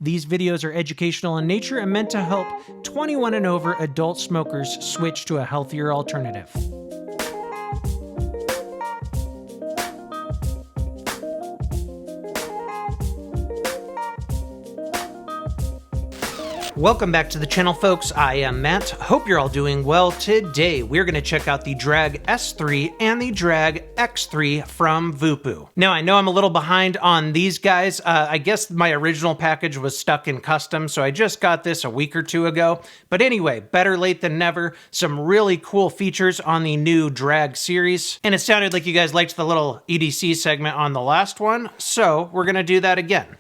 These videos are educational in nature and meant to help 21 and over adult smokers switch to a healthier alternative. Welcome back to the channel, folks. I am Matt. Hope you're all doing well. Today, we're going to check out the Drag S3 and the Drag X3 from Voopoo. Now, I know I'm a little behind on these guys. I guess my original package was stuck in custom, so I just got this a week or two ago. But anyway, better late than never. Some really cool features on the new Drag series. And it sounded like you guys liked the little EDC segment on the last one, so we're going to do that again.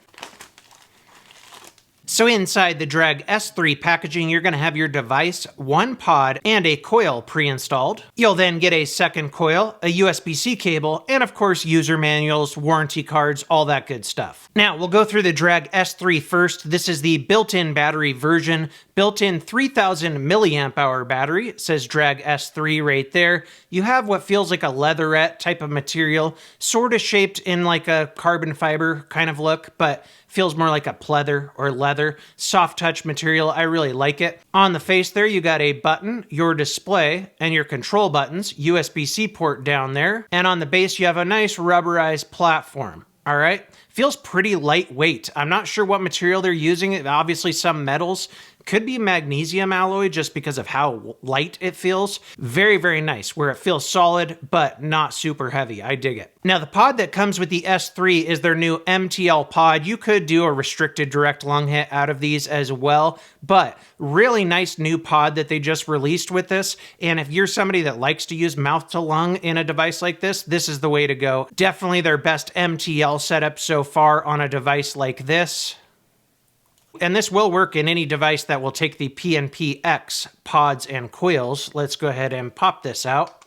So inside the Drag S3 packaging, you're going to have your device, one pod, and a coil pre-installed. You'll then get a second coil, a USB-C cable, and of course user manuals, warranty cards, all that good stuff. Now, we'll go through the Drag S3 first. This is the built-in battery version, built-in 3000 milliamp hour battery. It says Drag S3 right there. You have what feels like a leatherette type of material, sort of shaped in like a carbon fiber kind of look, but feels more like a pleather or leather. Soft touch material. I really like it. On the face there, you got a button, your display, and your control buttons, USB-C port down there. And on the base, you have a nice rubberized platform. All right. Feels pretty lightweight. I'm not sure what material they're using. Obviously some metals. Could be magnesium alloy just because of how light it feels. Very, very nice, where it feels solid, but not super heavy. I dig it. Now, the pod that comes with the S3 is their new MTL pod. You could do a restricted direct lung hit out of these as well, but really nice new pod that they just released with this. And if you're somebody that likes to use mouth to lung in a device like this, this is the way to go. Definitely their best MTL setup so far on a device like this. And this will work in any device that will take the pnp-x pods and coils. Let's go ahead and pop this out.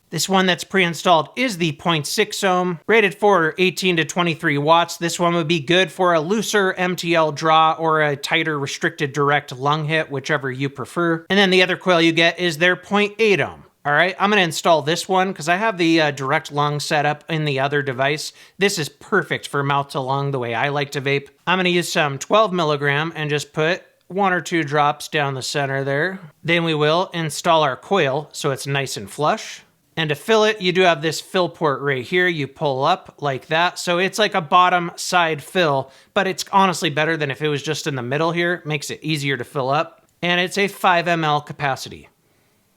This one that's pre-installed is the 0.6 ohm, rated for 18 to 23 watts. This one would be good for a looser MTL draw or a tighter restricted direct lung hit, whichever you prefer. And then the other coil you get is their 0.8 ohm. All right, I'm going to install this one because I have the direct lung setup in the other device. This is perfect for mouth to lung the way I like to vape. I'm going to use some 12 milligram and just put 1 or 2 drops down the center there. Then we will install our coil so it's nice and flush. And to fill it, you do have this fill port right here. You pull up like that. So it's like a bottom side fill, but it's honestly better than if it was just in the middle here. It makes it easier to fill up. And it's a 5 ml capacity.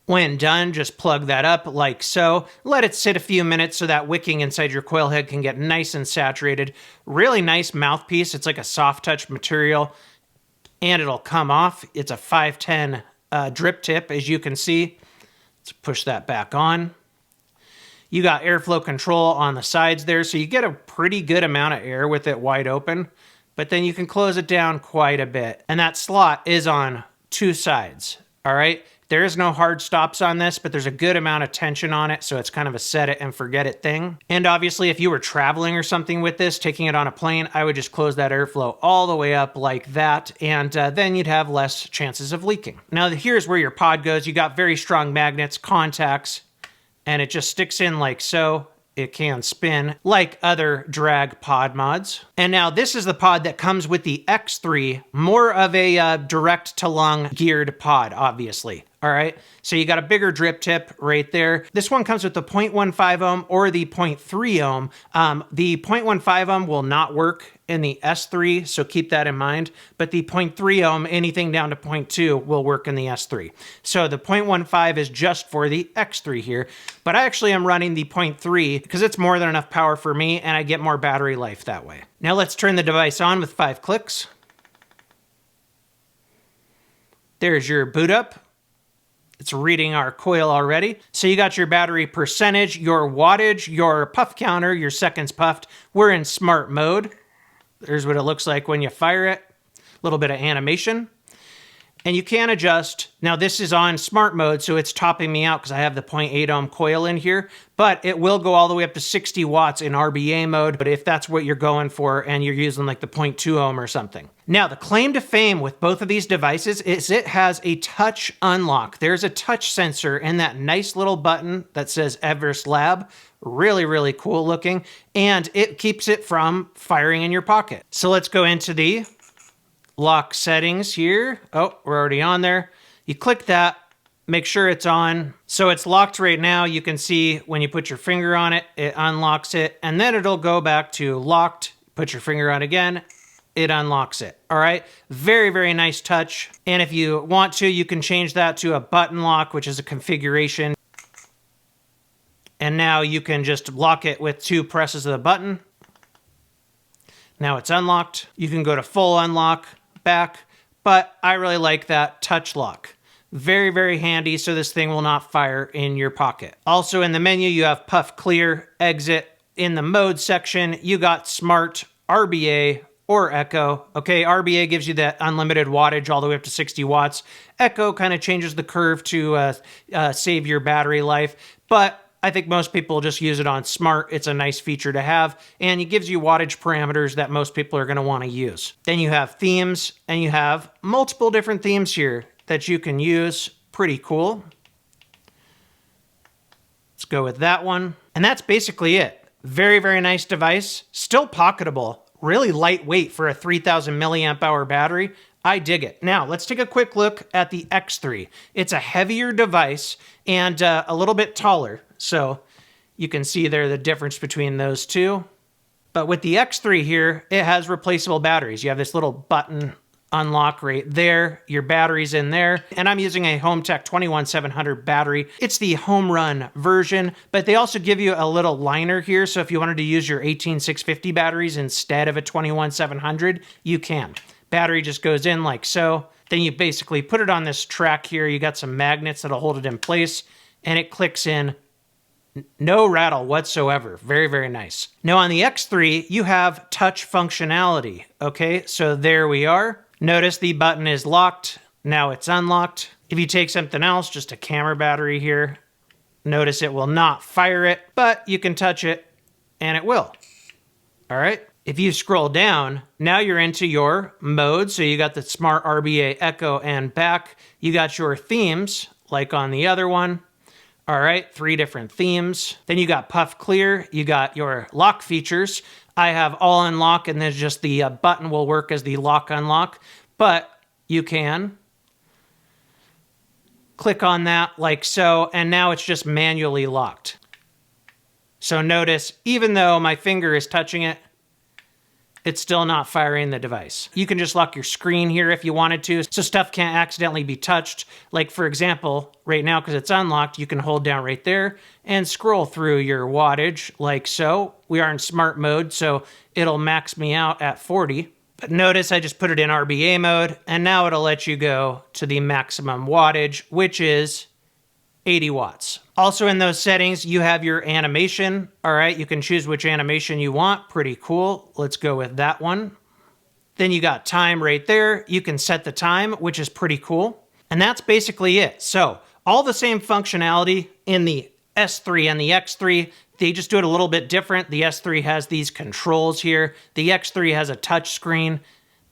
When done, just plug that up like so. Let it sit a few minutes so that wicking inside your coil head can get nice and saturated. Really nice mouthpiece. It's like a soft touch material and it'll come off. It's a 510 drip tip, as you can see. Let's push that back on. You got airflow control on the sides there, so you get a pretty good amount of air with it wide open, but then you can close it down quite a bit. And that slot is on 2 sides, all right? There is no hard stops on this, but there's a good amount of tension on it, so it's kind of a set it and forget it thing. And obviously, if you were traveling or something with this, taking it on a plane, I would just close that airflow all the way up like that, and then you'd have less chances of leaking. Now, here's where your pod goes. You got very strong magnets, contacts, and it just sticks in like so. It can spin like other drag pod mods. And now this is the pod that comes with the X3, more of a direct to lung geared pod, obviously. All right, so you got a bigger drip tip right there. This one comes with the 0.15 ohm or the 0.3 ohm. The 0.15 ohm will not work in the S3, so keep that in mind. But the 0.3 ohm, anything down to 0.2 will work in the S3. So the 0.15 is just for the X3 here. But I actually am running the 0.3 because it's more than enough power for me and I get more battery life that way. Now let's turn the device on with 5 clicks. There's your boot up. It's reading our coil already. So you got your battery percentage, your wattage, your puff counter, your seconds puffed. We're in smart mode. There's what it looks like when you fire it. A little bit of animation. And you can adjust. Now this is on smart mode, so it's topping me out because I have the 0.8 ohm coil in here, but it will go all the way up to 60 watts in RBA mode, but if that's what you're going for and you're using like the 0.2 ohm or something. Now the claim to fame with both of these devices is it has a touch unlock. There's a touch sensor in that nice little button that says Everest Lab. Really, really cool looking, and it keeps it from firing in your pocket. So let's go into the lock settings here. Oh, we're already on there. You click that, make sure it's on. So it's locked right now. You can see when you put your finger on it, it unlocks it, and then it'll go back to locked. Put your finger on again, it unlocks it. All right, very, very nice touch. And if you want to, you can change that to a button lock, which is a configuration. And now you can just lock it with 2 presses of the button. Now it's unlocked. You can go to full unlock, back, but I really like that touch lock. Very, very handy, so this thing will not fire in your pocket. Also in the menu, you have puff clear, exit. In the mode section, you got smart, RBA, or Echo. Okay, RBA gives you that unlimited wattage all the way up to 60 watts. Echo kind of changes the curve to save your battery life, but I think most people just use it on smart. It's a nice feature to have, and it gives you wattage parameters that most people are going to want to use. Then you have themes, and you have multiple different themes here that you can use. Pretty cool. Let's go with that one. And that's basically it. Very, very nice device. Still pocketable. Really lightweight for a 3000 milliamp hour battery. I dig it. Now, let's take a quick look at the X3. It's a heavier device and a little bit taller. So you can see there the difference between those two. But with the X3 here, it has replaceable batteries. You have this little button unlock right there. Your battery's in there. And I'm using a HomeTech 21700 battery. It's the home run version, but they also give you a little liner here. So if you wanted to use your 18650 batteries instead of a 21700, you can. Battery just goes in like so. Then you basically put it on this track here. You got some magnets that'll hold it in place, and it clicks in. No rattle whatsoever. Very, very nice. Now on the X3, you have touch functionality. Okay, so there we are. Notice the button is locked. Now it's unlocked. If you take something else, just a camera battery here, notice it will not fire it, but you can touch it and it will. All right. If you scroll down, now you're into your mode. So you got the smart RBA Echo and back. You got your themes like on the other one. All right, 3 different themes. Then you got puff clear. You got your lock features. I have all unlock, and then just the button will work as the lock unlock, but you can click on that like so, and now it's just manually locked. So notice, even though my finger is touching it, it's still not firing the device. You can just lock your screen here if you wanted to, so stuff can't accidentally be touched. Like for example, right now, because it's unlocked, you can hold down right there and scroll through your wattage like so. We are in smart mode, so it'll max me out at 40. But notice I just put it in RBA mode, and now it'll let you go to the maximum wattage, which is 80 watts. Also in those settings, you have your animation. All right, you can choose which animation you want. Pretty cool. Let's go with that one. Then you got time right there. You can set the time, which is pretty cool. And that's basically it. So all the same functionality in the S3 and the X3. They just do it a little bit different. The S3 has these controls here. The X3 has a touch screen.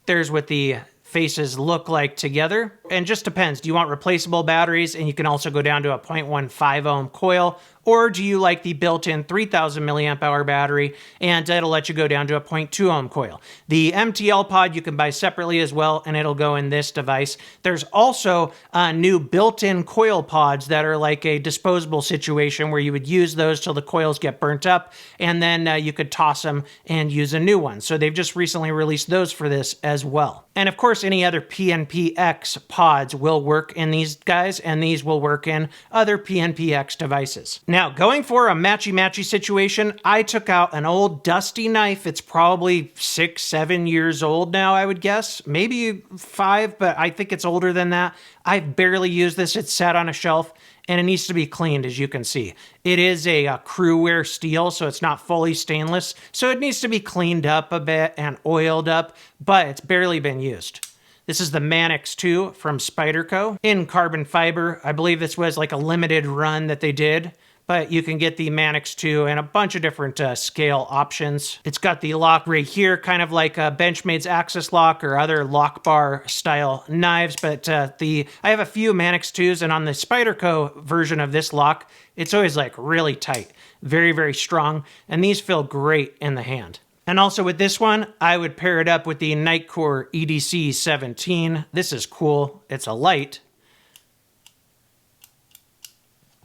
There's what the faces look like together, and just depends. Do you want replaceable batteries, and you can also go down to a 0.15 ohm coil, or do you like the built-in 3000 milliamp hour battery, and it'll let you go down to a 0.2 ohm coil. The MTL pod you can buy separately as well, and it'll go in this device. There's also new built-in coil pods that are like a disposable situation where you would use those till the coils get burnt up, and then you could toss them and use a new one. So they've just recently released those for this as well. And of course, any other pnp-x pods will work in these guys, and these will work in other pnp-x devices. Now, going for a matchy-matchy situation, I took out an old dusty knife. It's probably 6, 7 years old now, I would guess. Maybe 5, but I think it's older than that. I've barely used this. It's sat on a shelf, and it needs to be cleaned, as you can see. It is a crew-wear steel, so it's not fully stainless, so it needs to be cleaned up a bit and oiled up, but it's barely been used. This is the pnp-x 2 from Spyderco in carbon fiber. I believe this was like a limited run that they did, but you can get the pnp-x 2 and a bunch of different scale options. It's got the lock right here, kind of like a Benchmade's Axis lock or other lock bar style knives, but I have a few pnp-x 2s, and on the Spyderco version of this lock, it's always like really tight, very, very strong, and these feel great in the hand. And also with this one, I would pair it up with the Nitecore EDC 17. This is cool. It's a light,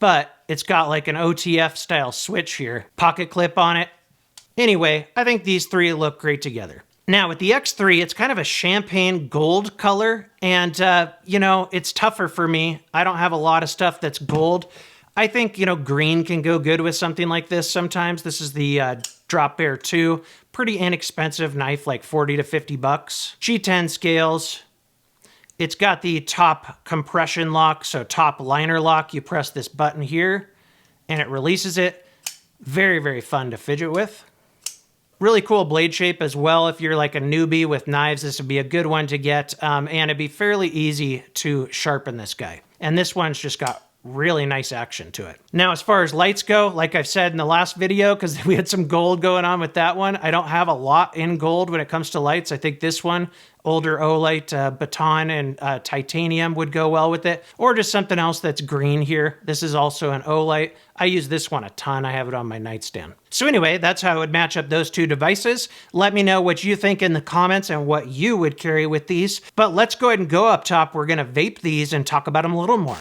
but it's got like an OTF style switch here. Pocket clip on it. Anyway, I think these three look great together. Now with the X3, it's kind of a champagne gold color, and you know, it's tougher for me. I don't have a lot of stuff that's gold. I think, you know, green can go good with something like this sometimes. This is the Drop Bear 2. Pretty inexpensive knife, like 40 to 50 bucks. G10 scales. It's got the top compression lock, so top liner lock. You press this button here, and it releases it. Very, very fun to fidget with. Really cool blade shape as well. If you're like a newbie with knives, this would be a good one to get, and it'd be fairly easy to sharpen this guy. And this one's just got really nice action to it. Now, as far as lights go, like I've said in the last video, because we had some gold going on with that one, I don't have a lot in gold when it comes to lights. I think this one, older Olight baton and titanium would go well with it, or just something else that's green here. This is also an Olight. I use this one a ton. I have it on my nightstand. So anyway, that's how I would match up those two devices. Let me know what you think in the comments and what you would carry with these. But let's go ahead and go up top. We're gonna vape these and talk about them a little more.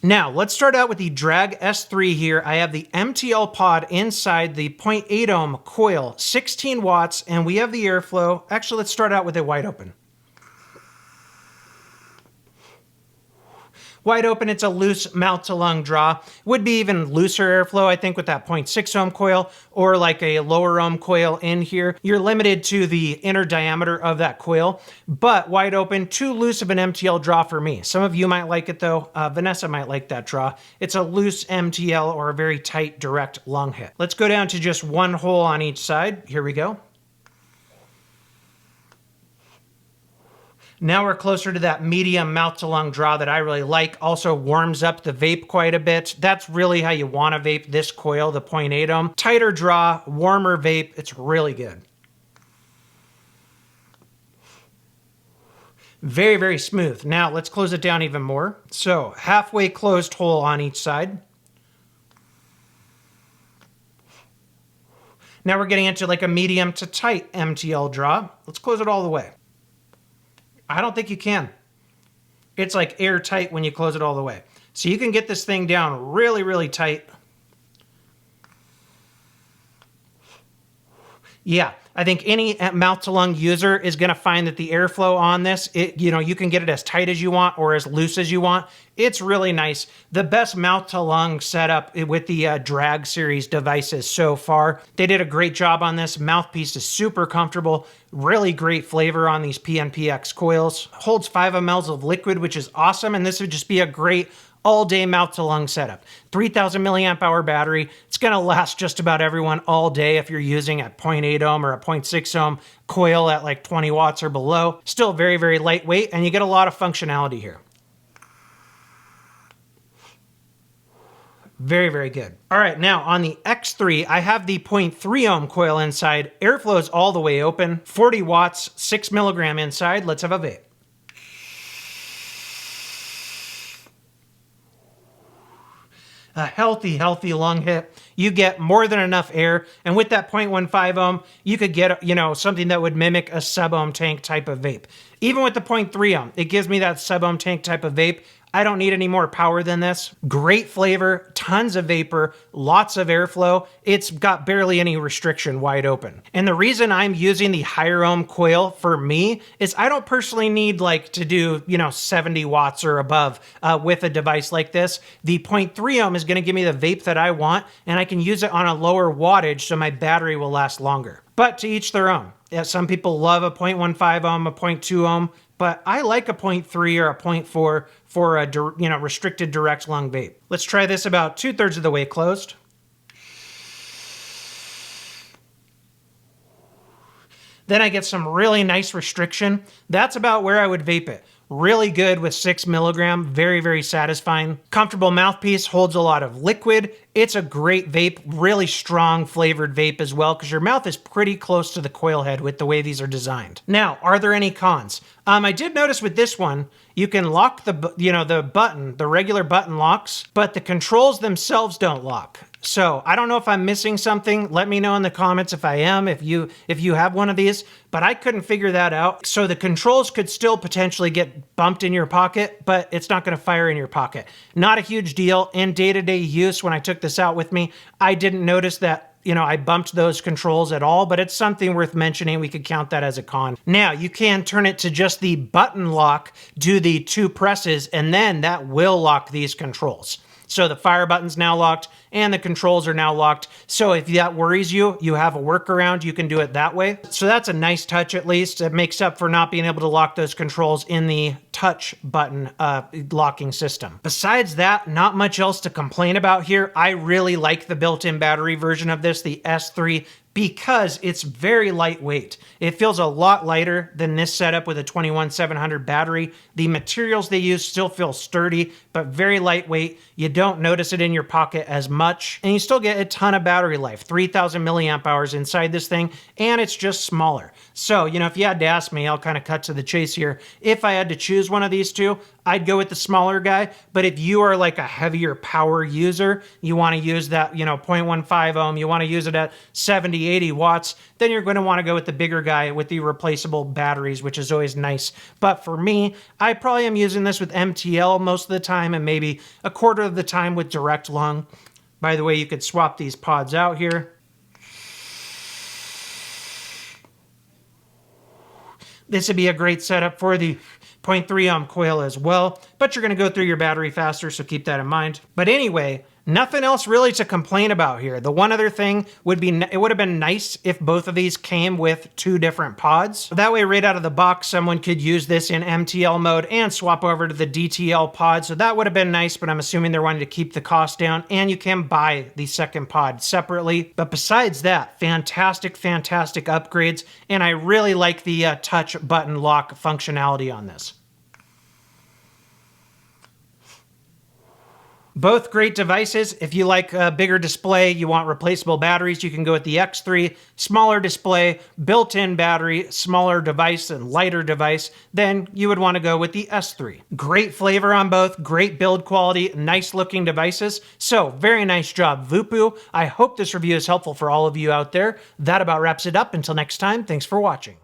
Now, let's start out with the Drag S3 here. I have the MTL pod inside the 0.8 ohm coil, 16 watts, and we have the airflow. Actually, let's start out with it wide open. Wide open, it's a loose mouth to lung draw. Would be even looser airflow, I think, with that 0.6 ohm coil or like a lower ohm coil in here. You're limited to the inner diameter of that coil, but wide open, too loose of an MTL draw for me. Some of you might like it though. Vanessa might like that draw. It's a loose MTL or a very tight direct lung hit. Let's go down to just one hole on each side. Here we go. Now we're closer to that medium mouth to lung draw that I really like. Also warms up the vape quite a bit. That's really how you want to vape this coil, the 0.8 ohm. Tighter draw, warmer vape. It's really good. Very, very smooth. Now let's close it down even more. So halfway closed hole on each side. Now we're getting into like a medium to tight MTL draw. Let's close it all the way. I don't think you can. It's like airtight when you close it all the way. So you can get this thing down really, really tight. Yeah, I think any mouth to lung user is going to find that the airflow on this, you can get it as tight as you want or as loose as you want. It's really nice. The best mouth to lung setup with the Drag series devices so far. They did a great job on this. Mouthpiece is super comfortable. Really great flavor on these pnp-x coils. Holds 5 mLs of liquid, which is awesome. And this would just be a great all-day mouth-to-lung setup. 3,000 milliamp hour battery. It's going to last just about everyone all day if you're using a 0.8 ohm or a 0.6 ohm coil at like 20 watts or below. Still very, very lightweight, and you get a lot of functionality here. Very, very good. All right, now on the X3, I have the 0.3 ohm coil inside. Airflow is all the way open. 40 watts, 6 milligram inside. Let's have a vape. A healthy, healthy lung hit. You get more than enough air. And with that 0.15 ohm, you could get, something that would mimic a sub-ohm tank type of vape. Even with the 0.3 ohm, it gives me that sub-ohm tank type of vape. I don't need any more power than this. Great flavor, tons of vapor, lots of airflow. It's got barely any restriction wide open. And the reason I'm using the higher ohm coil for me is I don't personally need to do, 70 watts or above with a device like this. The 0.3 ohm is gonna give me the vape that I want, and I can use it on a lower wattage so my battery will last longer. But to each their own. Yeah, some people love a 0.15 ohm, a 0.2 ohm, but I like a 0.3 or a 0.4 for a restricted direct lung vape. Let's try this about 2/3 of the way closed. Then I get some really nice restriction. That's about where I would vape it. Really good with 6 milligram, very, very satisfying. Comfortable mouthpiece, holds a lot of liquid. It's a great vape, really strong flavored vape as well, because your mouth is pretty close to the coil head with the way these are designed. Now, are there any cons? I did notice with this one, you can lock the button, the regular button locks, but the controls themselves don't lock. So I don't know if I'm missing something. Let me know in the comments if I am, if you have one of these, but I couldn't figure that out. So the controls could still potentially get bumped in your pocket, but it's not going to fire in your pocket. Not a huge deal. In day-to-day use, when I took this out with me, I didn't notice that I bumped those controls at all, but it's something worth mentioning. We could count that as a con. Now, you can turn it to just the button lock, do the 2 presses, and then that will lock these controls. So the fire button's now locked and the controls are now locked. So if that worries you, you have a workaround. You can do it that way. So that's a nice touch at least. It makes up for not being able to lock those controls in the touch button locking system. Besides that, not much else to complain about here. I really like the built-in battery version of this, the S3, because it's very lightweight. It feels a lot lighter than this setup with a 21700 battery. The materials they use still feel sturdy, but very lightweight. You don't notice it in your pocket as much, and you still get a ton of battery life, 3000 milliamp hours inside this thing, and it's just smaller. So, if you had to ask me, I'll kind of cut to the chase here. If I had to choose one of these two, I'd go with the smaller guy, but if you are like a heavier power user, you want to use that, 0.15 ohm, you want to use it at 70, 80 watts, then you're going to want to go with the bigger guy with the replaceable batteries, which is always nice. But for me, I probably am using this with MTL most of the time and maybe a quarter of the time with direct lung. By the way, you could swap these pods out here. This would be a great setup for the 0.3 ohm coil as well, but you're going to go through your battery faster, so keep that in mind. But anyway, nothing else really to complain about here. The one other thing would be, it would have been nice if both of these came with 2 different pods. That way, right out of the box, someone could use this in MTL mode and swap over to the DTL pod. So that would have been nice, but I'm assuming they're wanting to keep the cost down, and you can buy the second pod separately. But besides that, fantastic, fantastic upgrades, and I really like the touch button lock functionality on this. Both great devices. If you like a bigger display, you want replaceable batteries, you can go with the X3. Smaller display, built-in battery, smaller device and lighter device, then you would want to go with the S3. Great flavor on both, great build quality, nice looking devices. So very nice job, Voopoo. I hope this review is helpful for all of you out there. That about wraps it up. Until next time, thanks for watching.